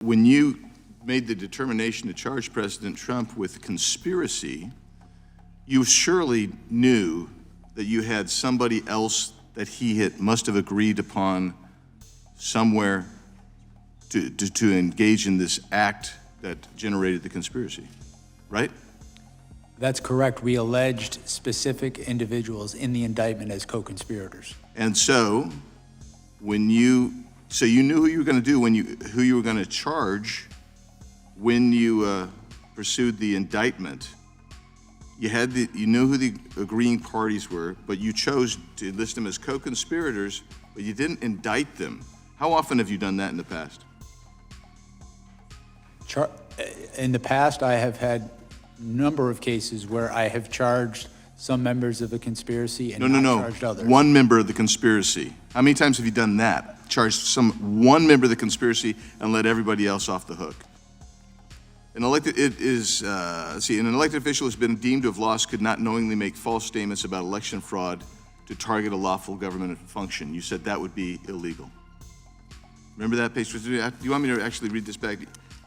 When you made the determination to charge President Trump with conspiracy, you surely knew that you had somebody else that must have agreed upon somewhere to engage in this act that generated the conspiracy, right? That's correct. We alleged specific individuals in the indictment as co-conspirators. And so, you knew who you were going to do who you were going to charge when you pursued the indictment. You knew who the agreeing parties were, but you chose to list them as co-conspirators, but you didn't indict them. How often have you done that in the past? In the past, I have had a number of cases where I have charged some members of a conspiracy and not charged others. One member of the conspiracy. How many times have you done that? Charged one member of the conspiracy and let everybody else off the hook? An elected official has been deemed to have lost could not knowingly make false statements about election fraud to target a lawful government function. You said that would be illegal. Remember that page? Do you want me to actually read this back?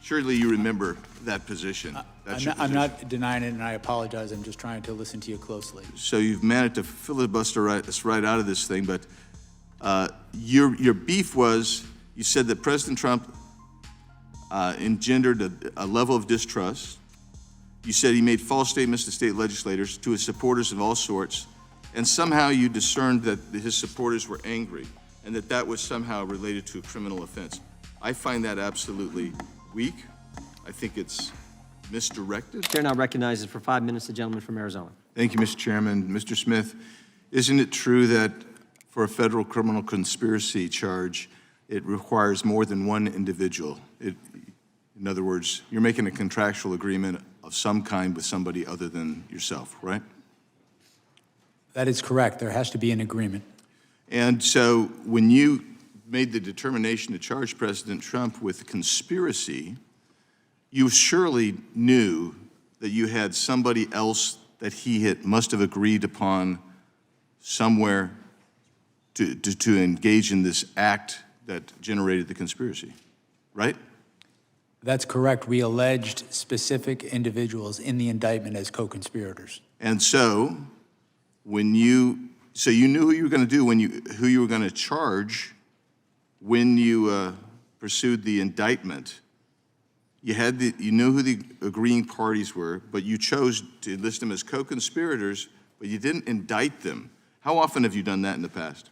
Surely you remember that position. I'm not denying it, and I apologize. I'm just trying to listen to you closely. So you've managed to filibuster us right out of this thing, but your beef was, you said that President Trump engendered a level of distrust. You said he made false statements to state legislators, to his supporters of all sorts, and somehow you discerned that his supporters were angry and that was somehow related to a criminal offense. I find that absolutely weak. I think it's misdirected. Chair now recognizes for 5 minutes the gentleman from Arizona. Thank you, Mr. Chairman. Mr. Smith, isn't it true that for a federal criminal conspiracy charge, it requires more than one individual? In other words, you're making a contractual agreement of some kind with somebody other than yourself, right? That is correct. There has to be an agreement. And so when you made the determination to charge President Trump with conspiracy, you surely knew that you had somebody else that must have agreed upon somewhere to engage in this act that generated the conspiracy, right? That's correct. We alleged specific individuals in the indictment as co-conspirators. And so you knew who you were going to do who you were going to charge when you pursued the indictment. You knew who the agreeing parties were, but you chose to list them as co-conspirators, but you didn't indict them. How often have you done that in the past?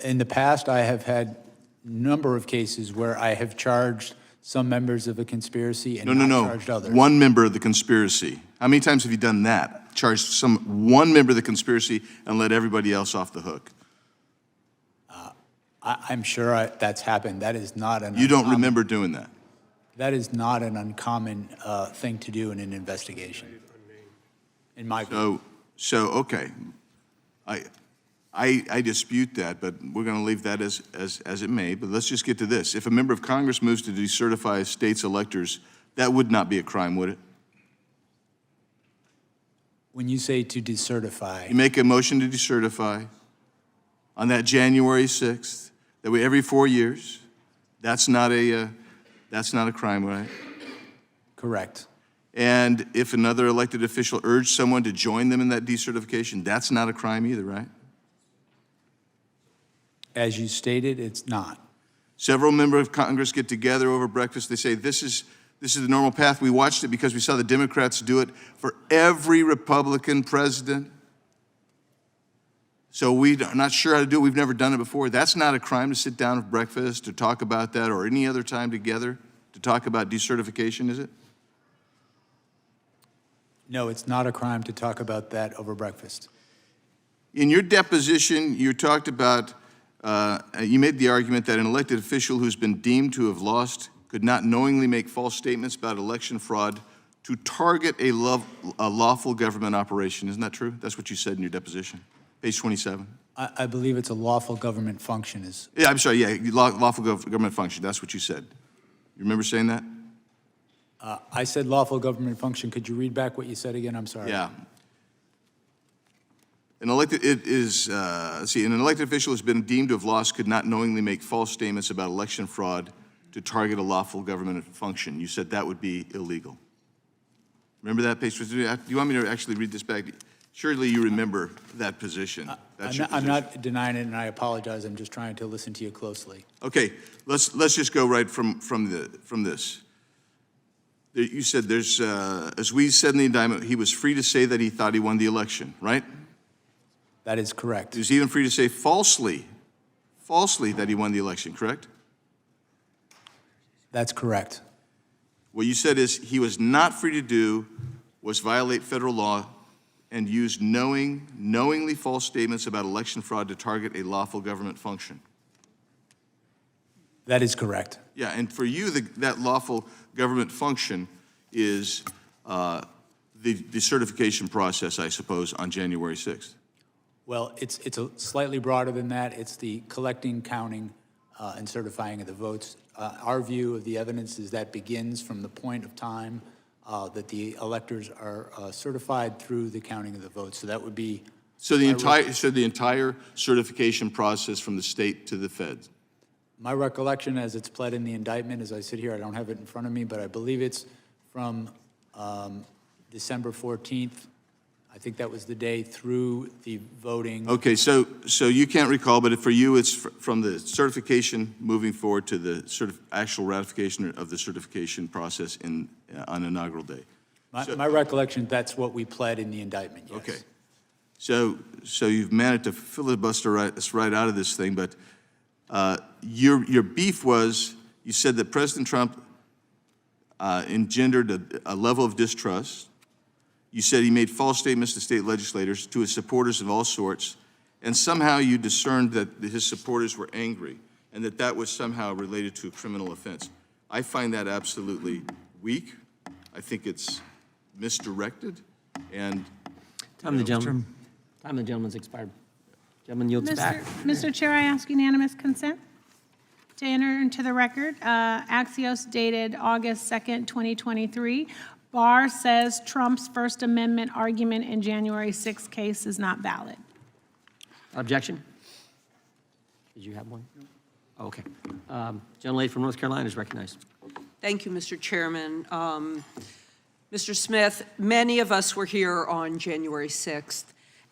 In the past, I have had a number of cases where I have charged some members of a conspiracy and not charged others. One member of the conspiracy. How many times have you done that? Charged one member of the conspiracy and let everybody else off the hook? I'm sure that's happened. That is not an You don't remember doing that? That is not an uncommon thing to do in an investigation, in my view. So okay. I dispute that, but we're going to leave that as it may. But let's just get to this. If a member of Congress moves to decertify a state's electors, that would not be a crime, would it? When you say to decertify, You make a motion to decertify on that January 6th, that way every 4 years. That's not a crime, right? correct. And if another elected official urged someone to join them in that decertification, that's not a crime either, right? As you stated, it's not. Several members of Congress get together over breakfast. They say, this is the normal path. We watched it because we saw the Democrats do it for every Republican president. So we're not sure how to do it. We've never done it before. That's not a crime to sit down at breakfast to talk about that or any other time together to talk about decertification, is it? No, it's not a crime to talk about that over breakfast. In your deposition, you talked about, you made the argument that an elected official who's been deemed to have lost could not knowingly make false statements about election fraud to target a lawful government operation. Isn't that true? That's what you said in your deposition, page 27. I believe it's a lawful government function. Yeah, I'm sorry, yeah, lawful government function. That's what you said. You remember saying that? I said lawful government function. Could you read back what you said again? I'm sorry. Yeah. An elected, an elected official has been deemed to have lost could not knowingly make false statements about election fraud to target a lawful government function. You said that would be illegal. Remember that page? Do you want me to actually read this back? Surely you remember that position. That's your I'm position. not denying it, and I apologize. I'm just trying to listen to you closely. Okay, let's just go right from this. You said there's, as we said in the indictment, he was free to say that he thought he won the election, right? That is correct. He was even free to say falsely that he won the election, correct? That's correct. What you said is he was not free to do was violate federal law and use knowingly false statements about election fraud to target a lawful government function. That is correct. Yeah, and for you, that lawful government function is the certification process, I suppose, on January 6th. Well, it's a slightly broader than that. It's the collecting, counting, and certifying of the votes. Our view of the evidence is that begins from the point of time that the electors are certified through the counting of the votes. So that would be. So the entire certification process from the state to the feds. My recollection, as it's pled in the indictment, as I sit here, I don't have it in front of me, but I believe it's from December 14th. I think that was the day through the voting. Okay, so you can't recall, but for you, it's from the certification moving forward to the actual ratification of the certification process on inaugural day. My recollection, that's what we pled in the indictment, yes. Okay, so you've managed to filibuster us right out of this thing, but your beef was, you said that President Trump engendered a level of distrust. You said he made false statements to state legislators, to his supporters of all sorts, and somehow you discerned that his supporters were angry and that was somehow related to a criminal offense. I find that absolutely weak. I think it's misdirected, and Time the gentleman's expired. Gentleman yields back. Mr. Chair, I ask unanimous consent to enter into the record. Axios dated August 2nd, 2023. Barr says Trump's First Amendment argument in January 6th case is not valid. Objection? Did you have one? No. Okay. Gentlelady from North Carolina is recognized. Thank you, Mr. Chairman. Mr. Smith, many of us were here on January 6th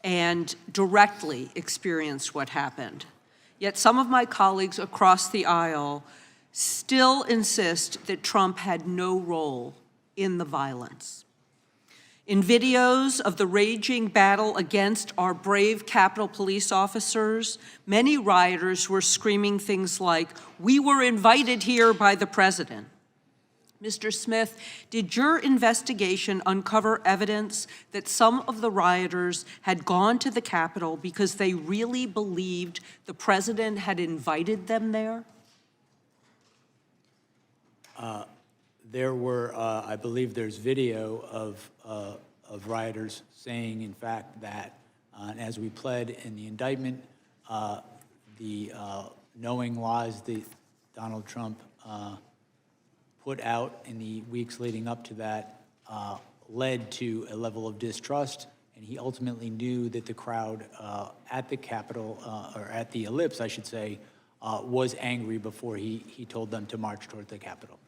and directly experienced what happened. Yet some of my colleagues across the aisle still insist that Trump had no role in the violence. In videos of the raging battle against our brave Capitol Police officers, many rioters were screaming things like, "We were invited here by the president." Mr. Smith, did your investigation uncover evidence that some of the rioters had gone to the Capitol because they really believed the president had invited them there? There were, I believe there's video of rioters saying, in fact, that, and as we pled in the indictment, the knowing lies that Donald Trump put out in the weeks leading up to that led to a level of distrust, and he ultimately knew that the crowd at the Capitol, or at the ellipse, I should say, was angry before he told them to march toward the Capitol.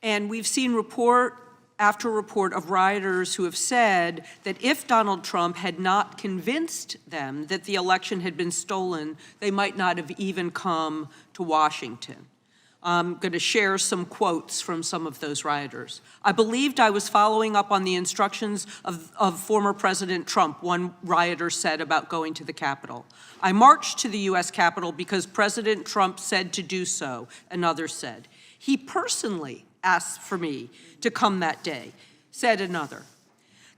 And we've seen report after report of rioters who have said that if Donald Trump had not convinced them that the election had been stolen, they might not have even come to Washington. I'm going to share some quotes from some of those rioters. "I believed I was following up on the instructions of former President Trump," one rioter said about going to the Capitol. "I marched to the U.S. Capitol because President Trump said to do so," another said. "He personally asked for me to come that day," said another.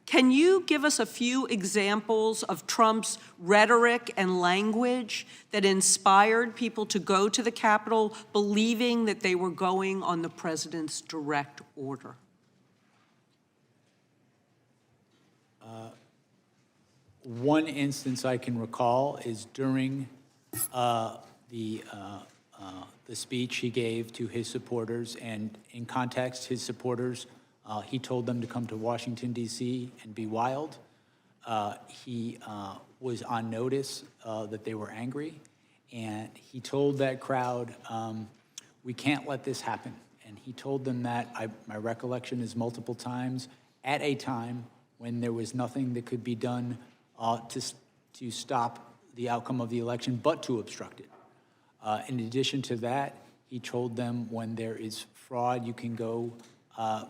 Can you give us a few examples of Trump's rhetoric and language that inspired people to go to the Capitol believing that they were going on the president's direct order? One instance I can recall is during the speech he gave to his supporters, and in context, his supporters, he told them to come to Washington, D.C. and be wild. He was on notice that they were angry, and he told that crowd, we can't let this happen. And he told them that, my recollection is multiple times, at a time when there was nothing that could be done to stop the outcome of the election, but to obstruct it. In addition to that, he told them when there is fraud, you can go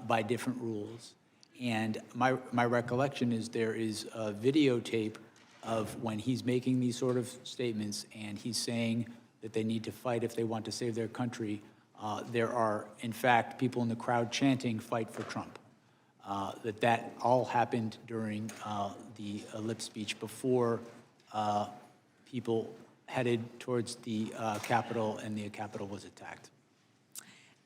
by different rules. And my recollection is there is a videotape of when he's making these sort of statements and he's saying that they need to fight if they want to save their country. There are, in fact, people in the crowd chanting, "Fight for Trump." That all happened during the lip speech before people headed towards the Capitol and the Capitol was attacked.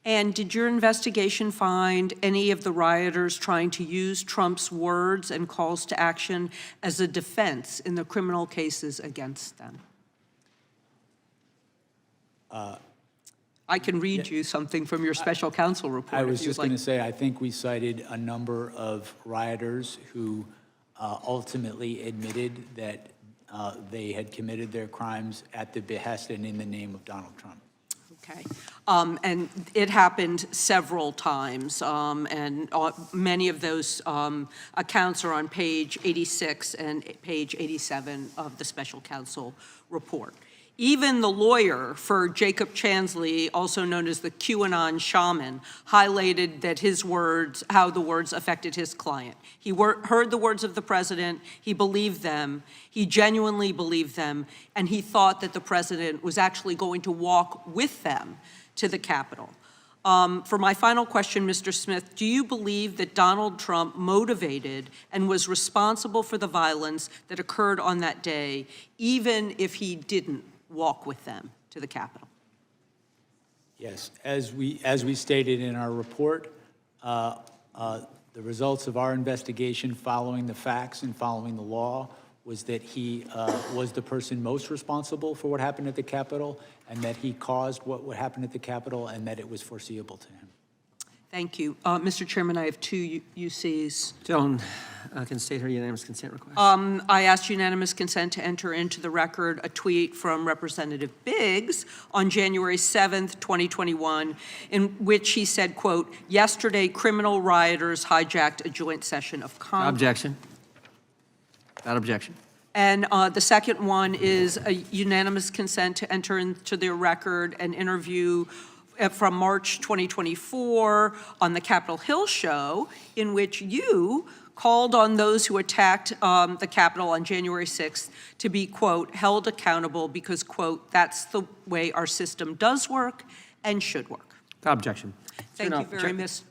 And did your investigation find any of the rioters trying to use Trump's words and calls to action as a defense in the criminal cases against them? I can read you something from your special counsel report. I was if you'd just like. going to say, I think we cited a number of rioters who ultimately admitted that they had committed their crimes at the behest and in the name of Donald Trump. Okay. And it happened several times, and many of those accounts are on page 86 and page 87 of the special counsel report. Even the lawyer for Jacob Chansley, also known as the QAnon shaman, highlighted that his words, how the words affected his client. He heard the words of the president, he believed them, he genuinely believed them, and he thought that the president was actually going to walk with them to the Capitol. For my final question, Mr. Smith, do you believe that Donald Trump motivated and was responsible for the violence that occurred on that day, even if he didn't walk with them to the Capitol? Yes, as we stated in our report, the results of our investigation following the facts and following the law was that he was the person most responsible for what happened at the Capitol, and that he caused what would happen at the Capitol, and that it was foreseeable to him. Thank you. Mr. Chairman, I have two UCs. Joan can state her unanimous consent request. I asked unanimous consent to enter into the record a tweet from Representative Biggs on January 7th, 2021, in which he said, quote, "Yesterday, criminal rioters hijacked a joint session of Congress." Objection. Without objection. And the second one is a unanimous consent to enter into the record an interview from March 2024 on the Capitol Hill show, in which you called on those who attacked the Capitol on January 6th to be, quote, held accountable because, quote, that's the way our system does work and should work. Without objection. Thank you very much.